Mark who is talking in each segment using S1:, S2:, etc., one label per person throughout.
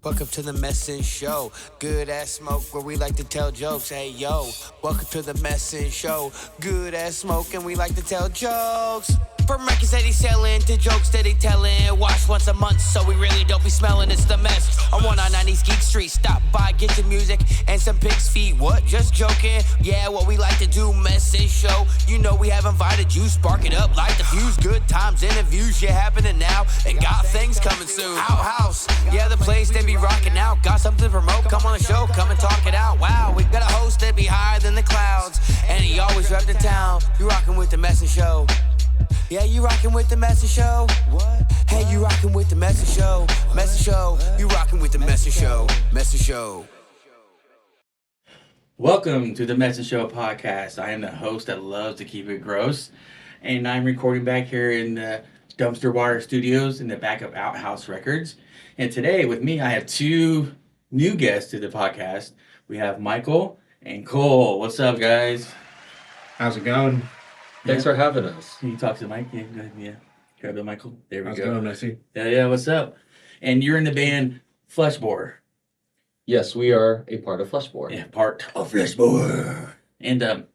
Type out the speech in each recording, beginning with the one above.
S1: Welcome to the MessInShoW, good ass smoke where we like to tell jokes. Hey yo, welcome to the MessInShow, good ass smoke and we like to tell jokes. From records that he's selling to jokes that he telling. Wash once a month so we really don't be smelling. It's the mess on 199 East Geek Street. Stop by, get your music and some pig's feet. What? Just joking? Yeah, what we like to do, MessInShow. You know we have invited you, spark it up, light the fuse. Good times, interviews, shit happening now, and got things coming soon. Outhouse, yeah, the place they be rocking out. Got something to promote, come on the show, come and talk it out. Wow, we got a host that be higher than the clouds, and he always rep the town. You rocking with the MessInShow. Yeah, you rocking with the MessInShow. What? Hey, you rocking with the MessInShow. MessInShow, you rocking with the MessInShow. MessInShow.
S2: Welcome to the MessInShoW podcast. I am the host that loves to keep it gross, and I'm recording back here in the Dumpster Water Studios in the back of Outhouse Records. And today with me, I have two new guests to the podcast. We have Michael and Cole. What's up, guys?
S3: How's it going?
S4: Thanks for having us.
S2: Can you talk to Mike? Yeah, go ahead. Yeah. Grab the Michael. There we
S3: How's
S2: go.
S3: it going, Messi?
S2: Yeah, what's up? And you're in the band Fleshbore.
S4: Yes, we are a part of Fleshbore.
S2: Yeah, part of Fleshbore. And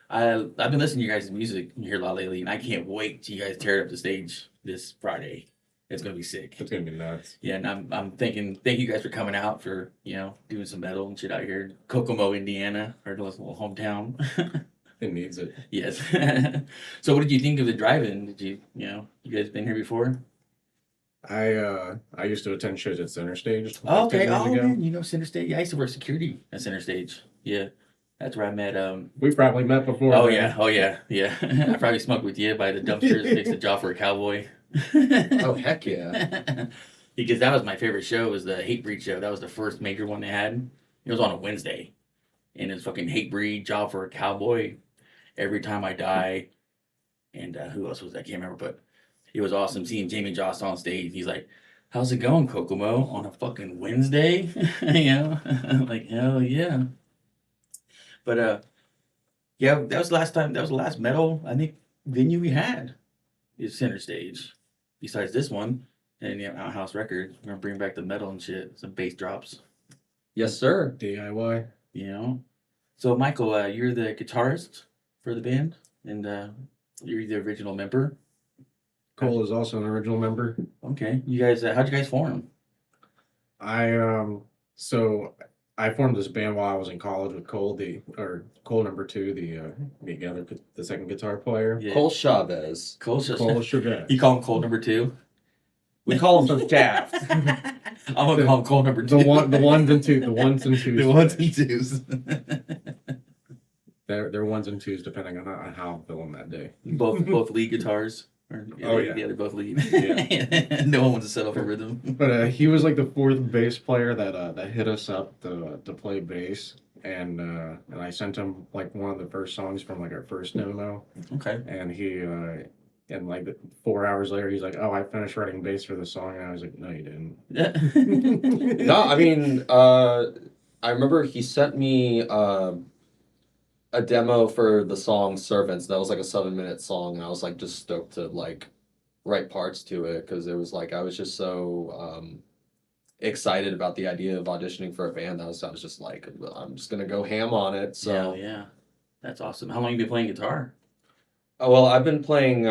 S2: I've been listening to you guys' music here a lot lately, and I can't wait till you guys tear up the stage this Friday. It's gonna be sick.
S3: It's gonna be nuts.
S2: Yeah, and I'm thinking, thank you guys for coming out for doing some metal and shit out here in Kokomo, Indiana, our little hometown.
S3: It needs it.
S2: Yes. So, what did you think of the drive-in? Did you guys been here before?
S3: I used to attend shows at Center Stage.
S2: Oh,
S3: like 10
S2: okay.
S3: years
S2: Oh,
S3: ago.
S2: man, you know Center Stage. Yeah, I used to work security at Center Stage. Yeah, that's where I met.
S3: We probably met before.
S2: Oh
S3: then.
S2: yeah. I probably smoked with you by the dumpsters, fixed a job for a cowboy.
S4: Oh, heck yeah.
S2: Because that was my favorite show. Was the Hate Breed show. That was the first major one they had. It was on a Wednesday, and it's fucking Hate Breed, Job for a Cowboy, Every Time I Die, and who else was that? I can't remember, but it was awesome seeing Jamie Joss on stage. He's like, "How's it going, Kokomo, on a fucking Wednesday?" I'm like, hell yeah. But yeah, that was the last time. That was the last metal I think venue we had. Is Center Stage. Besides this one, and Outhouse Records, we're gonna bring back the metal and shit, some bass drops.
S4: Yes, sir.
S3: DIY.
S2: So Michael, you're the guitarist for the band, and you're the original member.
S3: Cole is also an original member.
S2: Okay, you guys, how'd you guys form?
S3: So I formed this band while I was in college with Cole, Cole number 2, the second guitar player.
S2: Yeah.
S4: Cole Chavez.
S2: Cole
S3: Chavez.
S2: You call him Cole number 2?
S4: We call him from Shaft.
S2: I'm gonna call him Cole number 2.
S3: The ones and twos.
S2: The ones and twos.
S3: They're ones and twos depending on how I'm feeling that day.
S2: both lead guitars. Yeah, they're both lead. Yeah. No one wants to settle for rhythm.
S3: But he was like the fourth bass player that hit us up to play bass, and I sent him like one of the first songs from like our first demo.
S2: Okay.
S3: And he and like 4 hours later he's like, "Oh, I finished writing bass for the song," and I was like, "No, you didn't."
S4: No, I mean, I remember he sent me a demo for the song Servants. That was like a 7-minute song, and I was like just stoked to like write parts to it, because it was like I was just so excited about the idea of auditioning for a band. I was just like, well, I'm just gonna go ham on it. So
S2: yeah, that's awesome. How long have you been playing guitar?
S4: Oh, well, I've been playing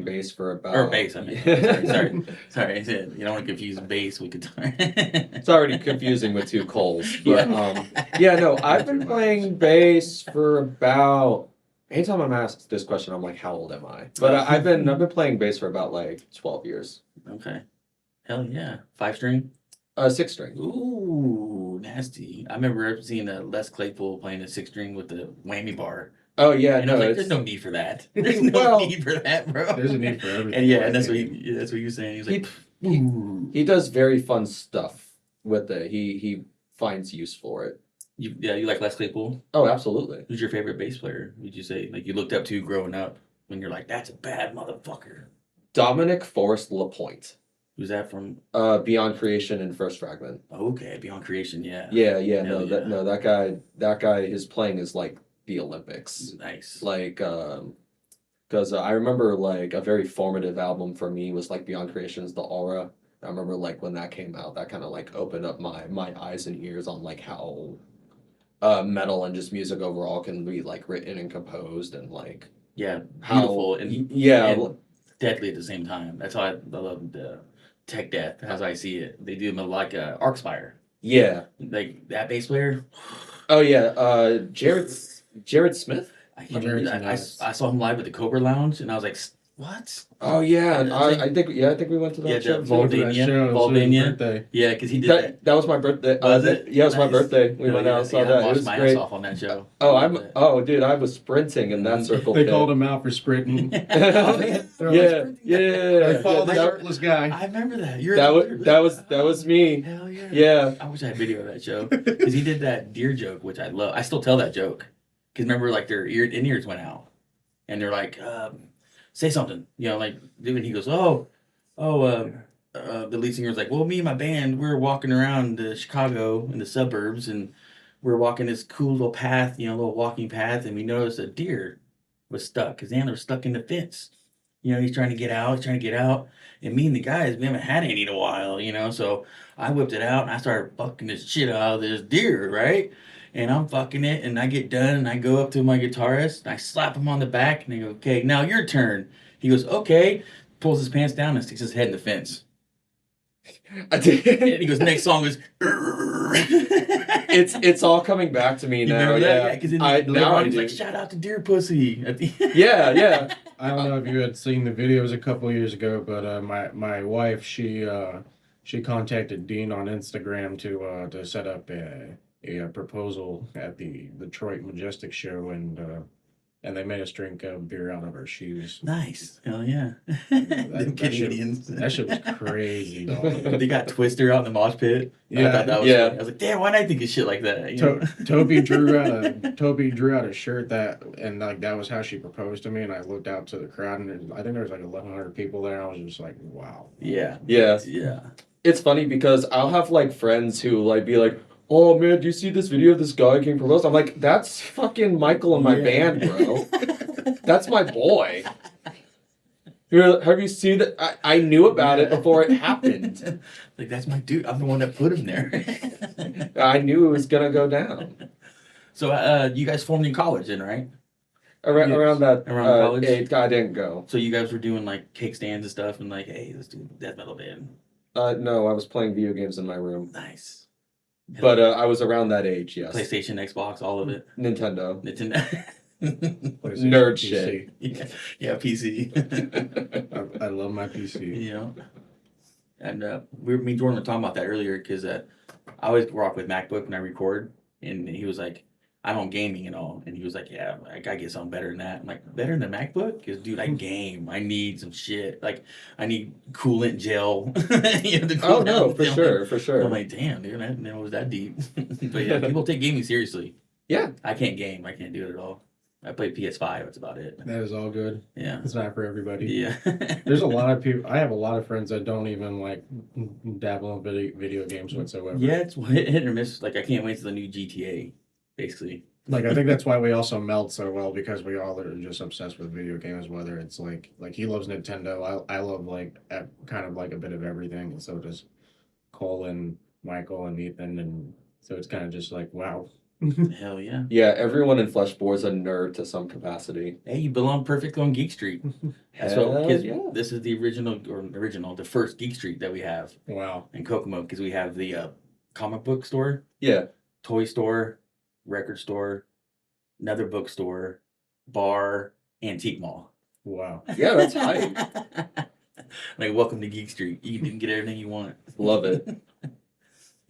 S4: bass for about...
S2: Or bass, I mean. Sorry. I said, you don't want to confuse bass with guitar.
S4: It's already confusing with two Coles. But, I've been playing bass for about... Anytime I'm asked this question, I'm like, how old am I? But I've been playing bass for about, 12 years.
S2: Okay. Hell yeah. 5-string?
S4: 6-string.
S2: Ooh, nasty. I remember seeing Les Claypool playing a 6-string with the whammy bar.
S4: Oh, yeah,
S2: And I was like, there's no need for that. There's
S4: Well,
S2: need for that, bro.
S3: There's a need for everything.
S2: And that's what he was saying. He's like,
S4: he does very fun stuff with it. He finds use for it.
S2: you like Les Claypool?
S4: Oh, absolutely.
S2: Who's your favorite bass player, would you say? Like, you looked up to growing up when you're like, that's a bad motherfucker.
S4: Dominic Forrest LaPointe.
S2: Who's that from?
S4: Beyond Creation and First Fragment.
S2: Okay, Beyond Creation, yeah.
S4: That guy, his playing is like the Olympics.
S2: Nice.
S4: Like, because I remember like a very formative album for me was like Beyond Creation's The Aura, I remember like when that came out, that kind of like opened up my eyes and ears on like how metal and just music overall can be like written and composed and like
S2: Yeah,
S4: how
S2: beautiful and
S4: yeah
S2: and deadly at the same time. That's how I love the tech death as I see it. They do them like Arcspire.
S4: yeah.
S2: Like that bass player.
S4: Oh yeah, Jared Smith.
S3: Jared
S2: I saw him live at the Cobra Lounge, and I was like, "What?"
S4: Oh yeah, and
S2: It's like-
S4: I think we went to that
S2: Yeah,
S4: show.
S2: the
S3: Went to that
S2: Volvania.
S3: show, it was his
S2: Volvania.
S3: birthday.
S2: Yeah, because he did that.
S4: That was my birthday.
S2: Was it?
S4: Yeah, it was my
S2: Nice.
S4: birthday. We
S2: Hell
S4: went out and saw
S2: I
S4: that. It
S2: watched
S4: was
S2: my
S4: great.
S2: ass off on that show.
S4: Oh,
S2: I loved it.
S4: dude, I was sprinting in that circle
S3: They
S4: pit.
S3: called him out for sprinting.
S2: Oh, yeah.
S3: They're
S4: Yeah,
S3: like,
S4: yeah.
S3: They followed the
S4: That,
S3: shirtless guy.
S2: I remember that.
S4: that was me.
S2: Hell yeah.
S4: Yeah.
S2: I wish I had video of that show because he did that deer joke, which I love. I still tell that joke because remember, like their in-ears went out, and they're like, "Say something," you know, like dude. He goes, the lead singer was like, "Well, me and my band, we were walking around Chicago in the suburbs, and we were walking this cool little path, you know, little walking path, and we noticed a deer was stuck. His antler was stuck in the fence. You know, he's trying to get out, and me and the guys, we haven't had any in a while, you know, so I whipped it out and I started fucking this shit out of this deer, right? And I'm fucking it, and I get done, and I go up to my guitarist, and I slap him on the back, and I go, "Okay, now your turn." He goes, "Okay," pulls his pants down and sticks his head in the fence.
S4: I did.
S2: And he goes, "Next song is."
S4: It's all coming back to me
S2: You
S4: now.
S2: remember that?
S4: Yeah,
S2: Because
S4: I
S2: later
S4: now
S2: on
S4: I
S2: he's
S4: do.
S2: like, "Shout out to deer pussy." At the
S4: Yeah.
S3: I don't know if you had seen the videos a couple years ago, but my wife she contacted Dean on Instagram to set up a proposal at the Detroit Majestic show, and they made us drink beer out of our shoes.
S2: Nice. Hell yeah.
S3: That-
S2: Them
S3: that shit-
S2: Canadians.
S3: That shit was crazy, dog.
S2: They got Twister out in the mosh pit. I
S3: Yeah.
S2: thought that was
S4: Yeah.
S2: funny. I was like, damn, why did I think of shit like that? You know?
S3: Toby drew out a shirt and like that was how she proposed to me, and I looked out to the crowd, and I think there was like 1,100 people there. I was just like, wow.
S2: Yeah.
S4: Yeah.
S2: Yeah.
S4: It's funny because I'll have like friends who like be like, "Oh man, do you see this video of this guy getting proposed?" I'm like, "That's fucking Michael and my band, bro. That's my boy." Have you seen that? I knew about it before it happened.
S2: Like, that's my dude. I'm the one that put him there.
S4: I knew it was gonna go down.
S2: So, you guys formed in college then, right?
S4: Around
S3: Yes.
S4: around that
S2: Around college?
S4: age, I didn't go.
S2: So you guys were doing like cake stands and stuff and like, hey, let's do death metal band.
S4: No, I was playing video games in my room,
S2: Nice.
S4: but I was around that age. Yes,
S2: PlayStation, Xbox, all of it.
S4: Nintendo.
S2: Nintendo.
S3: PlayStation,
S4: Nerd
S3: PC.
S4: shit.
S2: yeah, PC.
S3: I love my PC.
S2: You know, and me and Jordan were talking about that earlier because I always rock with MacBook when I record, and he was like, "I don't gaming and all," and he was like, "Yeah, I gotta get something better than that." I'm like, "Better than the MacBook?" Because dude, I game. I need some shit. Like, I need coolant gel. You know, to cool
S4: Oh no,
S2: down
S4: for
S2: the
S4: sure, for
S2: I'm
S4: sure.
S2: like, damn, dude, I didn't know it was that deep. But yeah, people take gaming seriously.
S4: Yeah.
S2: I can't game. I can't do it at all. I play PS5. That's about it.
S3: That is all good.
S2: Yeah.
S3: It's not for everybody.
S2: Yeah.
S3: There's a lot of people. I have a lot of friends that don't even like dabble in video games whatsoever.
S2: Yeah, it's hit or miss. Like, I can't wait till the new GTA, basically.
S3: Like I think that's why we also meld so well, because we all are just obsessed with video games. Whether it's like he loves Nintendo, I love like kind of like a bit of everything, and so does Cole and Michael and Ethan, and so it's kind of just like wow.
S2: Hell yeah.
S4: Yeah, everyone in Fleshbore is a nerd to some capacity.
S2: Hey, you belong perfectly on Geek Street. That's
S4: Hell
S2: what, because
S4: yeah.
S2: this is the the first Geek Street that we have
S3: Wow.
S2: in Kokomo, because we have the comic book store,
S4: Yeah.
S2: toy store, record store, another bookstore, bar, antique mall.
S3: Wow.
S4: Yeah, that's hype.
S2: Like, welcome to Geek Street. You can get everything you want.
S4: Love it.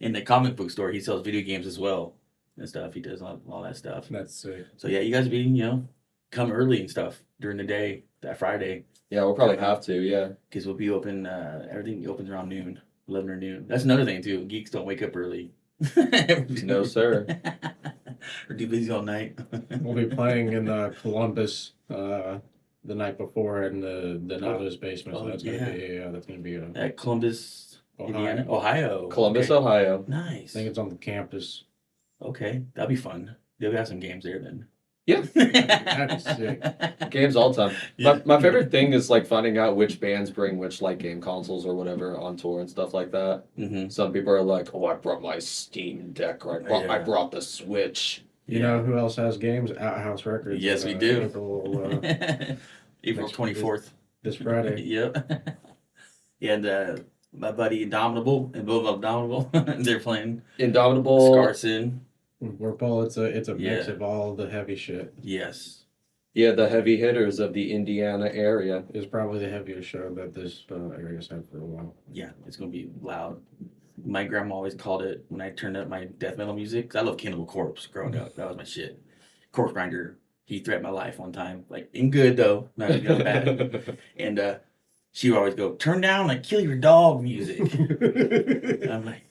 S2: In the comic book store, he sells video games as well and stuff. He does all that stuff.
S3: That's sick.
S2: So yeah, you guys be, come early and stuff during the day, that Friday,
S4: Yeah, we'll probably have to, yeah.
S2: because we'll be open, everything opens around noon, 11 or noon. That's another thing too. Geeks don't wake up early.
S4: No, sir.
S2: We're too busy all night.
S3: We'll be playing in Columbus the night before in the Nava's basement. So
S2: Oh,
S3: that's
S2: yeah.
S3: gonna be a
S2: At Columbus, Indiana,
S3: Ohio.
S2: Ohio.
S4: Columbus,
S2: Okay.
S4: Ohio.
S3: I
S2: Nice.
S3: think it's on the campus.
S2: Okay, that'll be fun. They'll have some games there then.
S4: Yeah,
S3: That'd be sick.
S4: games all the time.
S2: Yeah.
S4: My favorite thing is like finding out which bands bring which like game consoles or whatever on tour and stuff like that.
S2: Mm-hmm.
S4: Some people are like, "Oh, I brought my Steam Deck," or I
S2: Yeah.
S4: brought the Switch.
S3: You know who else has games? Outhouse Records.
S2: Yes, we do.
S3: April,
S2: April 24th.
S3: this Friday.
S2: Yep. And my buddy Indomitable and both Indomitable, they're playing
S4: Indomitable.
S2: Scarson.
S3: We're Paul. It's a mix
S2: Yeah.
S3: of all the heavy shit.
S2: Yes.
S4: Yeah, the heavy hitters of the Indiana area.
S3: It's probably the heaviest show that this area's had for a while.
S2: Yeah, it's gonna be loud. My grandma always called it when I turned up my death metal music. 'Cause I love Cannibal Corpse growing up. That was my shit. Corpse Grinder. He threatened my life one time, like in good though, not in good bad. And she would always go, "Turn down like kill your dog music." And I'm like,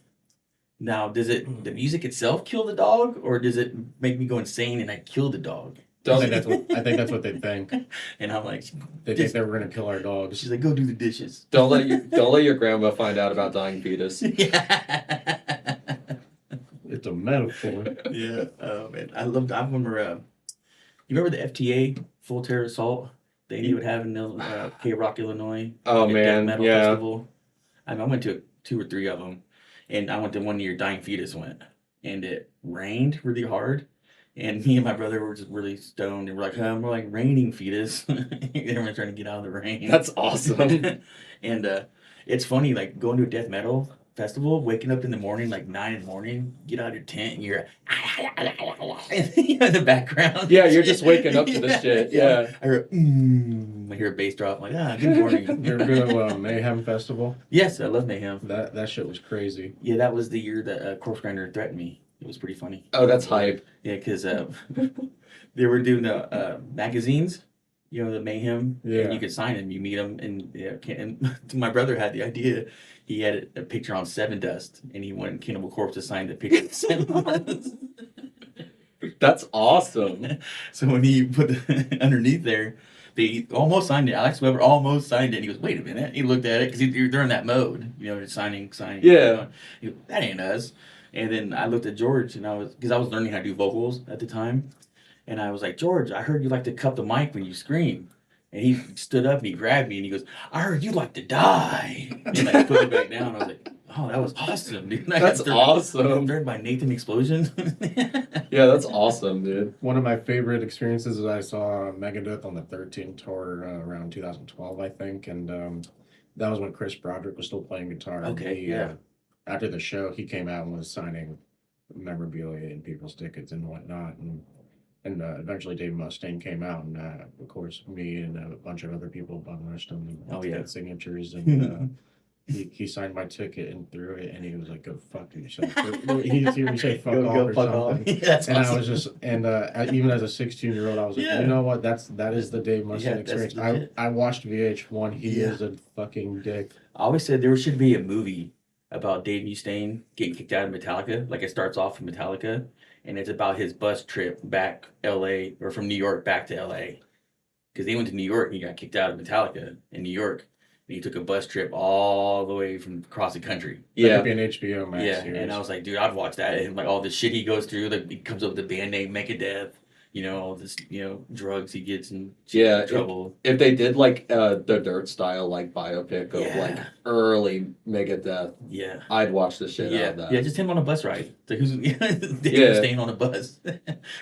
S2: now does the music itself kill the dog, or does it make me go insane and I kill the dog?
S3: I think that's what they think.
S2: And I'm like,
S3: They think that we're gonna kill our dogs.
S2: she's like, go do the dishes.
S4: Don't let your grandma find out about dying fetus.
S2: Yeah.
S3: It's a metaphor.
S2: Yeah. Oh man, I remember. You remember the FTA Full Terror Assault they would have in K Rock, Illinois?
S4: Oh
S2: Like a death
S4: man,
S2: metal
S4: yeah.
S2: festival. I went to 2 or 3 of them, and I went to one year. Dying Fetus went, and it rained really hard. And me and my brother were just really stoned, and we're like raining fetus. Everyone's trying to get out of the rain.
S4: That's awesome.
S2: And it's funny, like going to a death metal festival, waking up in the morning, like 9 in the morning, get out of your tent, and you're in the background.
S4: Yeah, you're just waking up to this shit. Yeah.
S2: I hear a bass drop. I'm like, good morning.
S3: You ever go to Mayhem Festival?
S2: Yes, I love Mayhem.
S3: That shit was crazy.
S2: Yeah, that was the year that Corpse Grinder threatened me. It was pretty funny.
S4: Oh, that's hype.
S2: Yeah, because they were doing the magazines, you know, the Mayhem.
S3: Yeah.
S2: And you could sign them. You meet them. And, and my brother had the idea. He had a picture on Seven Dust, and he wanted Cannibal Corpse to sign the picture of Seven Dust.
S4: That's awesome.
S2: So when he put underneath there, they almost signed it. Alex Weber almost signed it. He goes, "Wait a minute." He looked at it because they're in that mode, you know, signing.
S4: Yeah.
S2: He goes, "That ain't us." And then I looked at George, and I was learning how to do vocals at the time, and I was like, "George, I heard you like to cup the mic when you scream." And he stood up and he grabbed me and he goes, "I heard you like to die." And I put it back down. I was like, "Oh, that was awesome, dude."
S4: That's awesome.
S2: Third by Nathan Explosion.
S4: Yeah, that's awesome, dude.
S3: One of my favorite experiences is I saw Megadeth on the 13 tour around 2012, I think, and that was when Chris Broderick was still playing guitar.
S2: Okay,
S3: He,
S2: yeah.
S3: After the show, he came out and was signing memorabilia and people's tickets and whatnot, and eventually Dave Mustaine came out, and of course me and a bunch of other people punished him and
S2: Oh, yeah.
S3: got signatures, and he signed my ticket and threw it, and he was like, "Go fuck yourself." He just heard me say "fuck off" or something.
S2: Yeah, that's
S3: And
S2: awesome.
S3: I was just, even as a 16-year-old, I was like,
S2: Yeah.
S3: you know what? That is the Dave Mustaine
S2: Yeah, that's
S3: experience.
S2: legit.
S3: I watched VH1. He
S2: Yeah.
S3: is a fucking dick.
S2: I always said there should be a movie about Dave Mustaine getting kicked out of Metallica. Like it starts off in Metallica, and it's about his bus trip back LA, or from New York back to LA. Because they went to New York and he got kicked out of Metallica in New York. And he took a bus trip all the way from across the country.
S3: That
S4: Yeah.
S3: could be an HBO Max
S2: Yeah,
S3: series.
S2: and I was like, dude, I'd watch that. And like all the shit he goes through, like he comes up with the band name Megadeth, you know, all this, you know, drugs he gets in
S4: Yeah,
S2: trouble.
S4: if they did like the Dirt style like biopic of
S2: Yeah.
S4: like early Megadeth,
S2: Yeah.
S4: I'd watch the shit out
S2: Yeah,
S4: of that.
S2: yeah, just him on a bus ride. It's like who's Dave
S4: Yeah.
S2: Mustaine on a bus,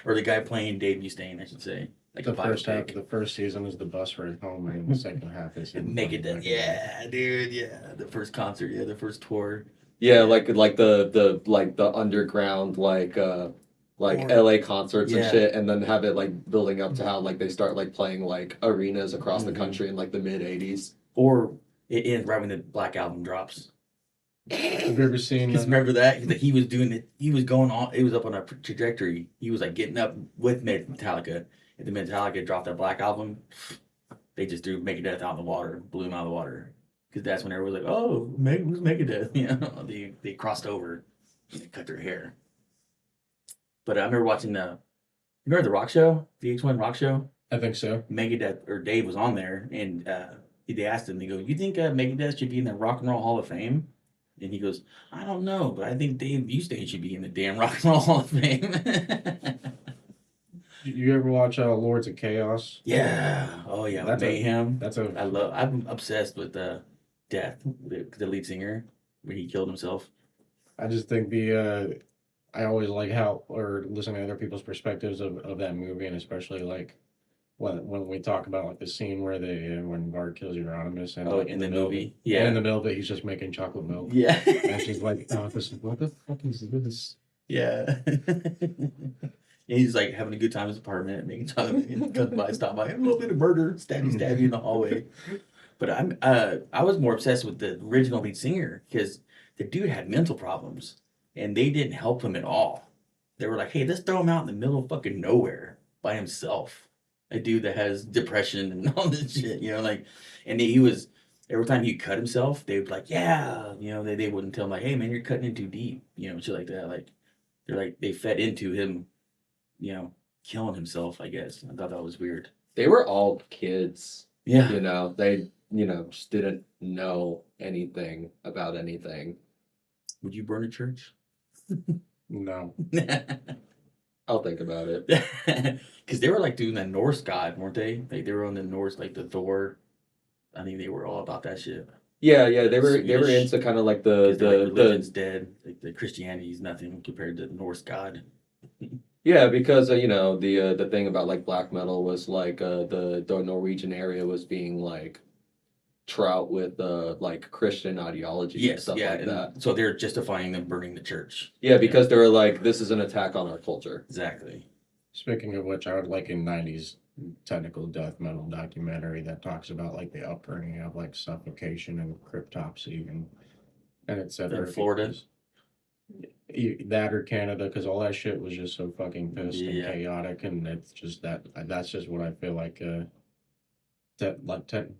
S2: or the guy playing Dave Mustaine, I should say. Like
S3: the
S2: a
S3: first half,
S2: biopic.
S3: the first season is the bus ride home, and the second half is him
S2: Megadeth, yeah, dude, yeah. The first concert, yeah, the first tour.
S4: Yeah, like the underground like
S2: Or-
S4: LA concerts and
S2: Yeah.
S4: shit, and then have it like building up to how like they start like playing like arenas across the
S2: Mhm.
S4: country in like the mid '80s.
S2: Or it ends right when the Black Album drops.
S3: Have you ever seen?
S2: Because remember that he was doing it. He was going on. It was up on a trajectory. He was like getting up with Metallica. If the Metallica dropped that Black Album, they just threw Megadeth out of the water, blew him out of the water. Because that's when everyone was like, "Oh, who's Megadeth?" You know, they crossed over, and they cut their hair. But I remember watching you remember the rock show, VH1 rock show.
S3: I think so.
S2: Megadeth or Dave was on there, and they asked him. They go, "You think Megadeth should be in the Rock and Roll Hall of Fame?" And he goes, "I don't know, but I think Dave Mustaine should be in the damn Rock and Roll Hall of Fame."
S3: You ever watch Lords of Chaos?
S2: Yeah. Oh yeah.
S3: That's
S2: Mayhem.
S3: That's a
S2: I'm obsessed with Death, the lead singer, when he killed himself.
S3: I just think I always like how or listen to other people's perspectives of that movie, and especially like when we talk about like the scene where they when Bart kills Euronymous and
S2: Oh,
S3: like
S2: in the
S3: middle of
S2: movie.
S3: it, and in
S2: Yeah.
S3: the middle of it he's just making chocolate milk.
S2: Yeah.
S3: And she's like, oh, what the fuck is this?
S2: Yeah. He's like having a good time in his apartment, making chocolate, and comes by, stop by, a little bit of murder, stabby in the hallway. But I was more obsessed with the original lead singer because the dude had mental problems and they didn't help him at all. They were like, hey, let's throw him out in the middle of fucking nowhere by himself. A dude that has depression and all this shit, like, and he was, every time he cut himself, they would be like, yeah, they wouldn't tell him, like, hey, man, you're cutting in too deep, shit like that. Like, they fed into him, killing himself, I guess. I thought that was weird.
S4: They were all kids.
S2: Yeah.
S4: They, just didn't know anything about anything.
S2: Would you burn a church?
S3: No.
S4: I'll think about it.
S2: Because they were like doing the Norse god, weren't they? Like they were on the Norse, like the Thor. I think they were all about that shit.
S4: Yeah, they were
S2: Swedish.
S4: into kind of like
S2: 'Cause they're like,
S4: the
S2: religion's dead. Like the Christianity is nothing compared to the Norse god.
S4: yeah, because the thing about like black metal was like the Norwegian area was being like trout with like Christian ideology and
S2: Yes,
S4: stuff
S2: yeah,
S4: like
S2: and
S4: that.
S2: so they're justifying them burning the church.
S4: Yeah, because they were like, this is an attack on our culture.
S2: Exactly.
S3: Speaking of which, I would like a '90s technical death metal documentary that talks about like the upbringing of like suffocation and cryptopsy and etc.
S2: In Florida?
S3: That or Canada, because all that shit was just so fucking pissed and
S2: Yeah.
S3: chaotic, and it's just that's just what I feel like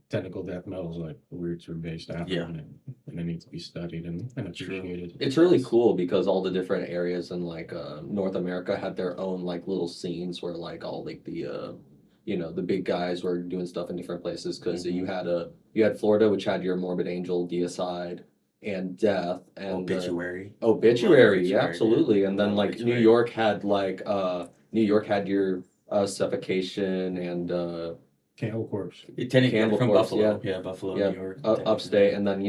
S3: technical death metal's like roots are based out of,
S2: Yeah.
S3: and it needs to be studied and
S2: True.
S3: appreciated.
S4: It's really cool because all the different areas in like North America had their own like little scenes where like all like the the big guys were doing stuff in different places because
S2: Mhm.
S4: you had Florida, which had your Morbid Angel, Deicide, and Death, and
S2: Obituary.
S4: Obituary, yeah,
S2: Obituary,
S4: absolutely.
S2: dude.
S4: And then
S2: Love
S4: like
S2: Obituary.
S4: New York had your Suffocation and
S3: Cannibal Corpse.
S2: Technically
S4: Cannibal
S2: from
S4: Corpse,
S2: Buffalo. Yeah, Buffalo,
S4: yeah,
S2: New York.
S4: upstate, and then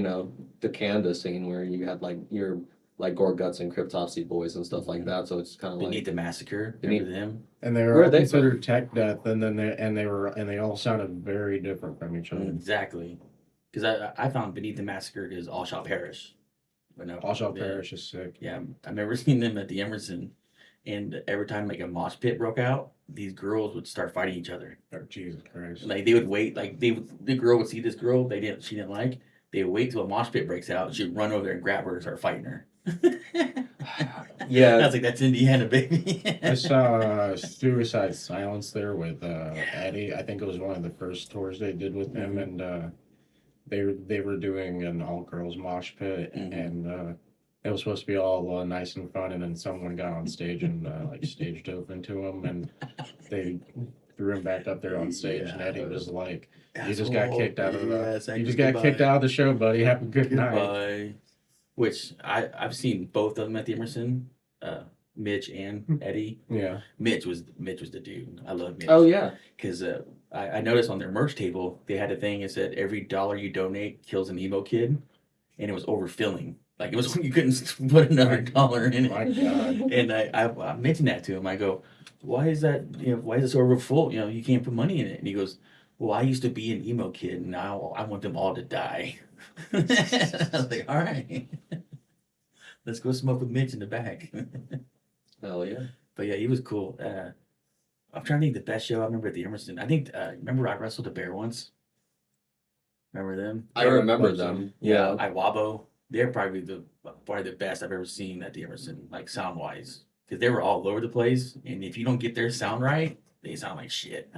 S4: the Canada scene where you had like your like Gore Guts and Cryptopsy Boys and stuff like that. So it's kind of
S2: Beneath
S4: like
S2: the Massacre.
S4: Beneath-
S2: Remember them?
S3: And they were
S4: Where are
S3: all
S4: they
S3: considered tech death, and then they all sounded very different from each other.
S2: Exactly. Because I found Beneath the Massacre is All Shall Perish. But no,
S3: All Shall
S2: yeah.
S3: Perish is sick.
S2: Yeah, I remember seeing them at the Emerson, and every time like a mosh pit broke out, these girls would start fighting each other.
S3: Oh, Jesus Christ.
S2: Like they would wait, like the girl would see this girl she didn't like. They would wait till a mosh pit breaks out. She'd run over there and grab her and start fighting her.
S4: Yeah.
S2: I was like, that's Indiana, baby.
S3: I saw Suicide Silence there with Eddie. I think it was one of the first tours they did with him,
S2: Mhm.
S3: and they were doing an all girls mosh pit,
S2: Mhm.
S3: and it was supposed to be all nice and fun, and then someone got on stage and like stage dove into him, and they threw him back up there on stage, and Eddie was like, "You just got kicked out of
S2: Yes,
S3: you just got kicked out of the show, buddy. Have a good night."
S2: Goodbye. Which I've seen both of them at the Emerson, Mitch and Eddie.
S3: Yeah.
S2: Mitch was the dude. I love Mitch.
S4: Oh yeah.
S2: Because I noticed on their merch table they had a thing that said every dollar you donate kills an emo kid, and it was overfilling. Like it was you couldn't put another dollar in
S3: My
S2: it.
S3: God.
S2: And I mentioned that to him. I go, why is that? Why is it so overfull? You can't put money in it. And he goes, well, I used to be an emo kid, and now I want them all to die. I was like, all right, let's go smoke with Mitch in the back.
S4: Hell yeah.
S2: But yeah, he was cool. I'm trying to think the best show I remember at the Emerson. I think remember I wrestled a bear once. Remember them?
S4: I remember them. Yeah.
S2: Iwabo. They're probably the best I've ever seen at the Emerson, like sound wise, because they were all over the place. And if you don't get their sound right, they sound like shit.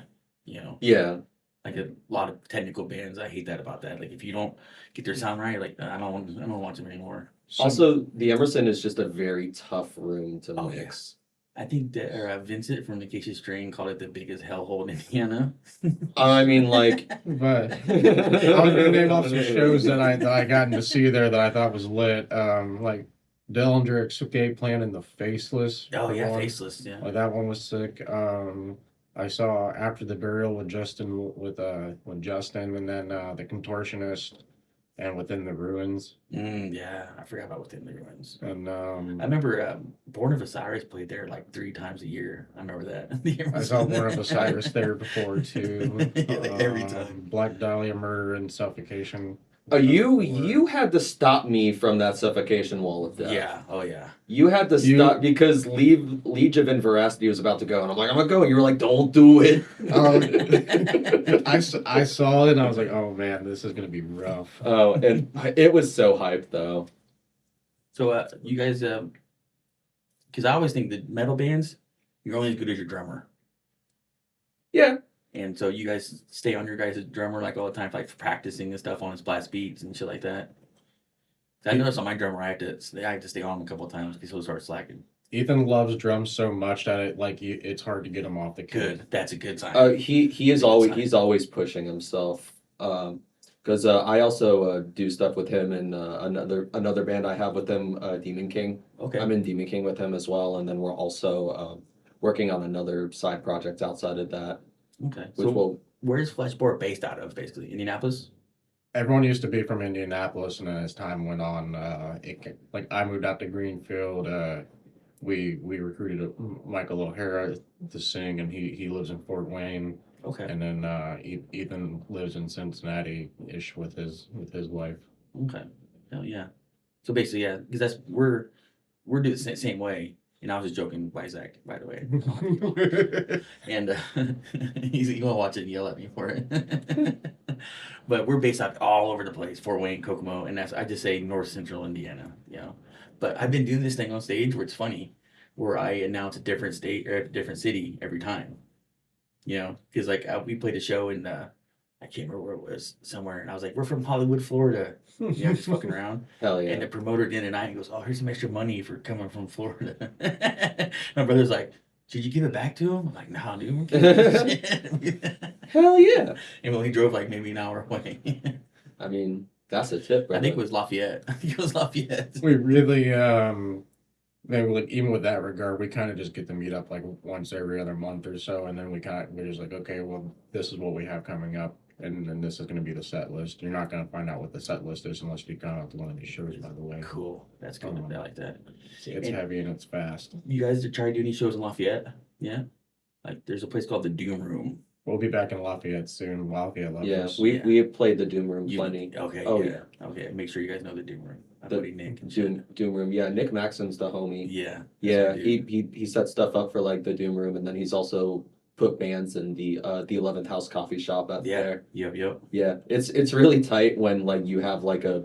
S4: Yeah.
S2: Like a lot of technical bands, I hate that about that. Like if you don't get their sound right, like I don't watch them anymore.
S4: Also, the Emerson is just a very tough room to
S2: Oh, yeah.
S4: mix.
S2: I think that Vincent from the Acacia Strain called it the biggest hellhole in Indiana.
S4: I mean, like,
S3: But I was gonna name off some shows that I gotten to see there that I thought was lit. Like Dillinger Escape Plan and the Faceless.
S2: Oh yeah,
S3: one.
S2: Faceless. Yeah.
S3: Like that one was sick. I saw After the Burial with Justin, and then the Contortionist, and Within the Ruins,
S2: Yeah, I forgot about Within the Ruins.
S3: and
S2: I remember Born of Osiris played there like 3 times a year. I remember that.
S3: I saw Born of Osiris there before too.
S2: Every time.
S3: Black Dahlia Murder and Suffocation.
S4: Oh, you had to stop me from that Suffocation Wall of Death.
S2: Yeah. Oh yeah.
S4: You had to stop because Liege of Inveracity was about to go, and I'm like, I'm gonna go, and you were like, don't do it.
S3: I saw it and I was like, oh man, this is gonna be rough.
S4: Oh, and it was so hyped though.
S2: So you guys, because I always think that metal bands, you're only as good as your drummer.
S4: Yeah.
S2: And so you guys stay on your guys' drummer like all the time, like for practicing and stuff on his blast beats and shit like that. I noticed on my drummer, I have to stay on him a couple of times because he'll start slacking.
S3: Ethan loves drums so much that it's hard to get him off the kit.
S2: Good, that's a good sign.
S4: He's always pushing himself. Because I also do stuff with him and another band I have with him, Demon King.
S2: Okay.
S4: I'm in Demon King with him as well, and then we're also working on another side project outside of that.
S2: Okay.
S4: Which
S2: So where's Fleshbore based out of, basically? Indianapolis?
S3: Everyone used to be from Indianapolis, and then as time went on, I moved out to Greenfield. We recruited Michael O'Hara to sing, and he lives in Fort Wayne.
S2: Okay.
S3: And then Ethan lives in Cincinnati-ish with his wife.
S2: Okay. Hell yeah. So basically, yeah, because we're doing the same way. And I was just joking by Zach, by the way. And he's gonna watch it and yell at me for it. But we're based out all over the place, Fort Wayne, Kokomo, and I just say North Central Indiana, you know. But I've been doing this thing on stage where it's funny, where I announce a different state or a different city every time. You know, because like we played a show in I can't remember where it was, somewhere, and I was like, we're from Hollywood, Florida. You know, just fucking around.
S4: Hell yeah.
S2: And the promoter at the end of the night goes, oh, here's some extra money for coming from Florida. My brother's like, should you give it back to him? I'm like, nah, dude.
S4: Hell yeah.
S2: And we only drove like maybe an hour away.
S4: I mean, that's a tip,
S2: I think it was Lafayette.
S3: We really, maybe like even with that regard, we kind of just get to meet up like once every other month or so, and then we're just like, okay, well, this is what we have coming up. And then this is going to be the set list. You're not going to find out what the set list is unless you come out to one of these shows, by the way.
S2: Cool. That's good. I like that.
S3: It's heavy and it's fast.
S2: You guys try to do any shows in Lafayette? Yeah? Like, there's a place called the Doom Room.
S3: We'll be back in Lafayette soon. Lafayette loves us.
S4: We have played the Doom Room plenty.
S2: Okay.
S4: Oh,
S2: yeah. Okay. Make sure you guys know the Doom Room. My buddy Nick and
S4: Doom Room. Yeah, Nick Maxon's the homie.
S2: Yeah.
S4: Yeah, he set stuff up for like the Doom Room, and then he's also put bands in the 11th House coffee shop out there.
S2: Yep.
S4: Yeah, it's really tight when like you have like a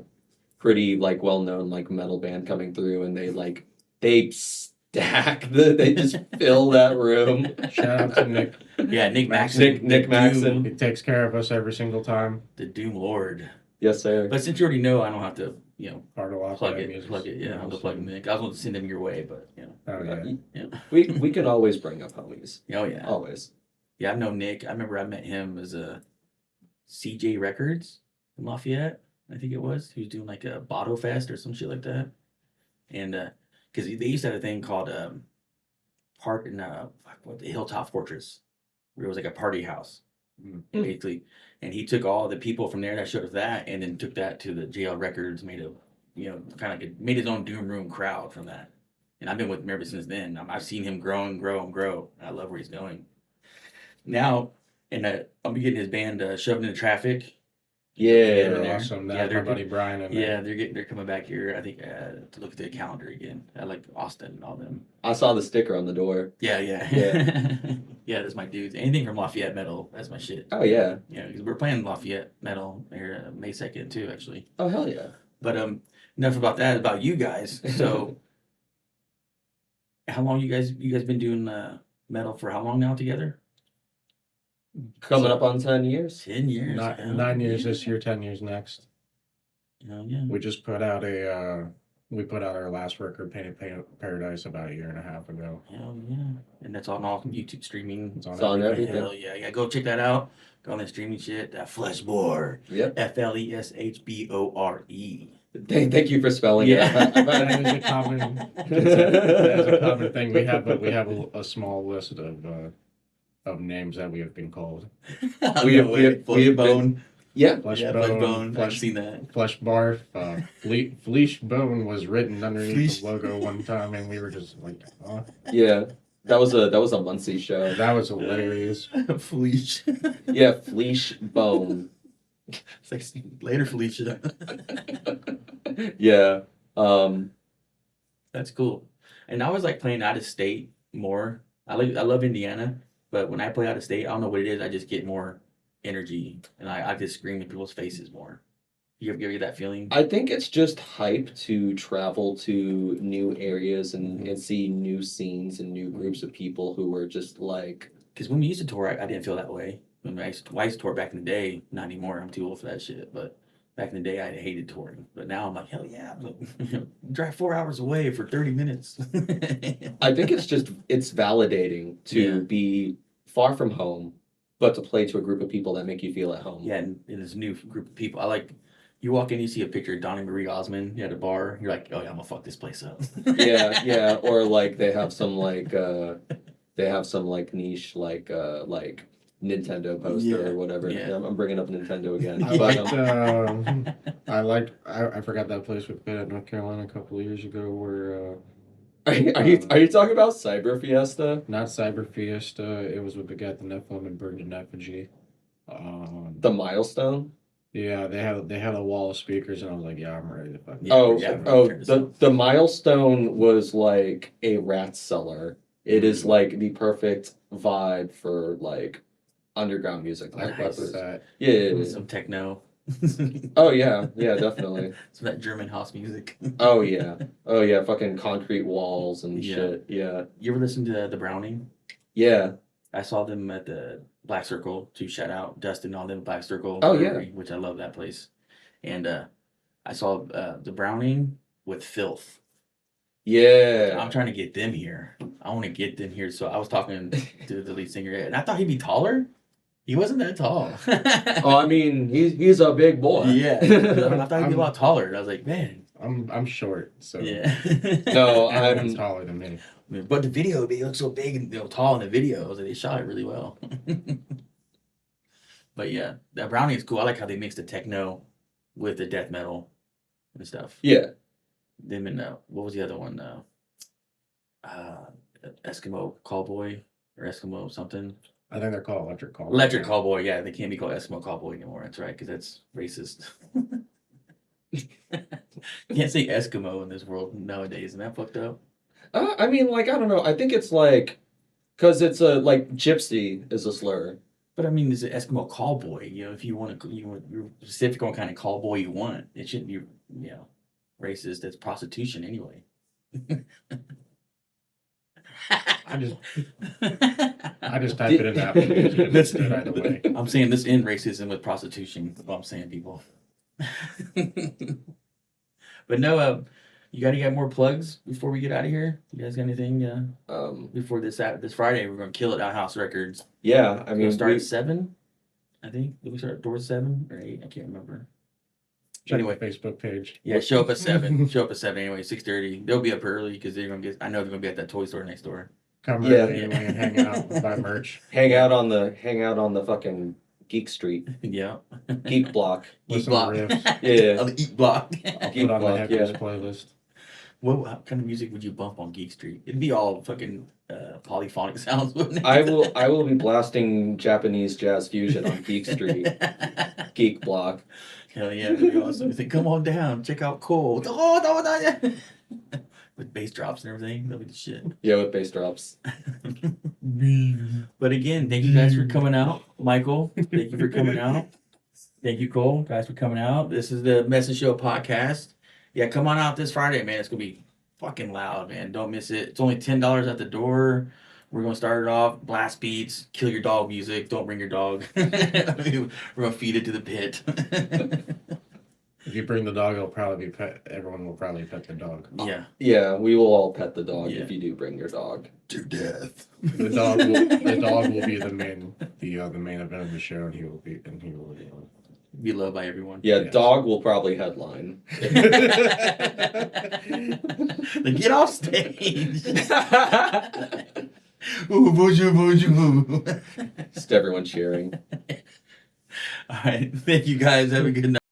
S4: pretty like well-known like metal band coming through, and they stack they just fill that room.
S3: Shout out to Nick.
S2: Yeah, Nick Maxon.
S4: Nick Maxon.
S3: He takes care of us every single time.
S2: The Doom Lord.
S4: Yes, sir.
S2: But since you already know, I don't have to, you know,
S3: Part of
S2: plug it. Yeah, I don't have to plug them in. I was going to send them your way, but, you know.
S3: Oh, yeah.
S2: Yeah.
S4: We can always bring up homies.
S2: Oh, yeah.
S4: Always.
S2: Yeah, I've known Nick. I remember I met him as a CJ Records in Lafayette, I think it was. He was doing like a Bottle Fest or some shit like that. And because they used to have a thing called Park in the Hilltop Fortress, where it was like a party house, basically. And he took all the people from there that showed up that, and then took that to the JL Records, made made his own Doom Room crowd from that. And I've been with him ever since then. I've seen him grow and grow and grow. I love where he's going now. And I'll be getting his band Shoved into Traffic.
S4: Yeah,
S3: They're awesome. That's my buddy Brian. And
S2: they're coming back here. I think to look at the calendar again. I like Austin and all them.
S4: I saw the sticker on the door.
S2: Yeah. Yeah, that's my dudes. Anything from Lafayette metal, that's my shit.
S4: Oh yeah.
S2: Yeah, because we're playing Lafayette metal here May 2nd too, actually.
S4: Oh hell yeah.
S2: But enough about that. About you guys. So, how long you guys been doing metal for? How long now together?
S4: Coming up on 10 years.
S2: 10 years.
S3: 9 years this year, 10 years next.
S2: Yeah.
S3: We just put out our last record, Painted Paradise, about a year and a half ago.
S2: Hell yeah. And that's on all YouTube streaming.
S3: It's on
S4: everything.
S2: Hell yeah. Go check that out. Go on that streaming shit. That Fleshbore.
S4: Yep.
S2: Fleshbore.
S4: Thank you for spelling
S2: it.
S3: That is a common thing. We have a small list of of names that we have been called.
S2: Fleshbone.
S4: Yeah.
S2: Fleshbone. I've seen that.
S3: Fleshbore. Fleshbone was written underneath
S2: Fleesh.
S3: the logo one time, and we were just like, huh?
S4: Yeah. That was a Muncie show.
S3: That was hilarious.
S2: Fleesh.
S4: Yeah, Fleshbone.
S2: It's like later Felicia.
S4: Yeah.
S2: That's cool. And I was like playing out of state more. I love Indiana, but when I play out of state, I don't know what it is. I just get more energy, and I just scream in people's faces more. You ever get that feeling?
S4: I think it's just hype to travel to new areas and see new scenes and new groups of people who were just like.
S2: Because when we used to tour, I didn't feel that way. When I used to tour back in the day, not anymore. I'm too old for that shit. But back in the day, I hated touring. But now I'm like, hell yeah. Drive 4 hours away for 30 minutes.
S4: I think it's validating to be far from home, but to play to a group of people that make you feel at home.
S2: Yeah, and this new group of people. You walk in, you see a picture of Donnie Marie Osmond at a bar. You're like, oh yeah, I'm gonna fuck this place up.
S4: Yeah. Or like they have some niche like Nintendo poster or whatever.
S2: Yeah.
S4: I'm bringing up Nintendo again.
S3: I forgot that place we played at North Carolina a couple of years ago where
S4: Are you talking about Cyber Fiesta?
S3: not Cyber Fiesta, it was with Begat the Nephilim and Burned in Effigy.
S4: The Milestone?
S3: Yeah, they had a wall of speakers, and I was like, yeah, I'm ready to fucking.
S4: The Milestone was like a rat cellar. It is like the perfect vibe for like underground music. Like
S2: Nice.
S4: that. Yeah.
S2: Some techno.
S4: Oh yeah, definitely.
S2: Some of that German house music.
S4: Oh yeah, fucking concrete walls and shit. Yeah.
S2: You ever listen to the Browning?
S4: Yeah.
S2: I saw them at the Black Circle, to shout out Dustin, all them Black Circle.
S4: Oh,
S2: Brewery, which I love that place. And I saw the Browning with Filth.
S4: Yeah.
S2: I'm trying to get them here. I want to get them here. So I was talking to the lead singer, and I thought he'd be taller. He wasn't that tall.
S4: Oh, I mean, he's a big boy.
S2: Yeah. I thought he'd be a lot taller. And I was like, man.
S3: I'm short, so
S2: Yeah.
S4: No,
S3: everyone's taller than me.
S2: But the video, he looks so big and tall in the video. So they shot it really well. But yeah, that Brownie is cool. I like how they mix the techno with the death metal and stuff.
S4: Yeah.
S2: Them and what was the other one? Eskimo Callboy or Eskimo something.
S3: I think they're called Electric Callboy.
S2: Electric Callboy, yeah. They can't be called Eskimo Callboy anymore. That's right, because that's racist. You can't say Eskimo in this world nowadays. Isn't that fucked up?
S4: I mean, like, I don't know. I think it's like, because it's like gypsy is a slur.
S2: But I mean, it's an Eskimo Callboy. You know, if you want to, you're specific on what kind of callboy you want. It shouldn't be, racist. That's prostitution anyway.
S3: I just type it in the application. That's good either way.
S2: I'm saying this in racism with prostitution. That's what I'm saying, people. But no, you got more plugs before we get out of here? You guys got anything before this Friday? We're gonna kill it at Outhouse Records.
S4: Yeah, I mean,
S2: we'll start at 7. I think. Did we start at doors 7 or 8? I can't remember.
S3: Check
S2: Anyway,
S3: the Facebook page.
S2: Yeah, show up at 7. Show up at 7 anyway. 6:30. They'll be up early because they're gonna get. I know they're gonna be at that toy store next door.
S3: Come early anyway and hang out, buy merch.
S4: Hang out on the fucking Geek Street.
S2: Yeah.
S4: Geek block.
S2: Geek block.
S4: Yeah.
S2: On the Eat block.
S3: I'll put on my Hackers playlist.
S2: What kind of music would you bump on Geek Street? It'd be all fucking polyphonic sounds, wouldn't it?
S4: I will be blasting Japanese jazz fusion on Geek Street. Geek block.
S2: Hell yeah, that'd be awesome. You think, come on down, check out Cole. With bass drops and everything. That'd be the shit.
S4: Yeah, with bass drops.
S2: But again, thank you guys for coming out. Michael, thank you for coming out. Thank you, Cole, guys, for coming out. This is the MessInshoW podcast. Yeah, come on out this Friday, man. It's going to be fucking loud, man. Don't miss it. It's only $10 at the door. We're going to start it off. Blast beats, kill your dog music. Don't bring your dog. We're going to feed it to the pit.
S3: If you bring the dog, it'll probably be pet. Everyone will probably pet the dog.
S2: Yeah.
S4: Yeah, we will all pet the dog if you do bring your dog
S2: to death.
S3: The dog will be the main event of the show, and he will be
S2: be loved by everyone.
S4: Yeah, yes. Dog will probably headline.
S2: Then get off stage. Ooh, bonjour, bonjour.
S4: Just everyone cheering.
S2: All right. Thank you guys. Have a good night.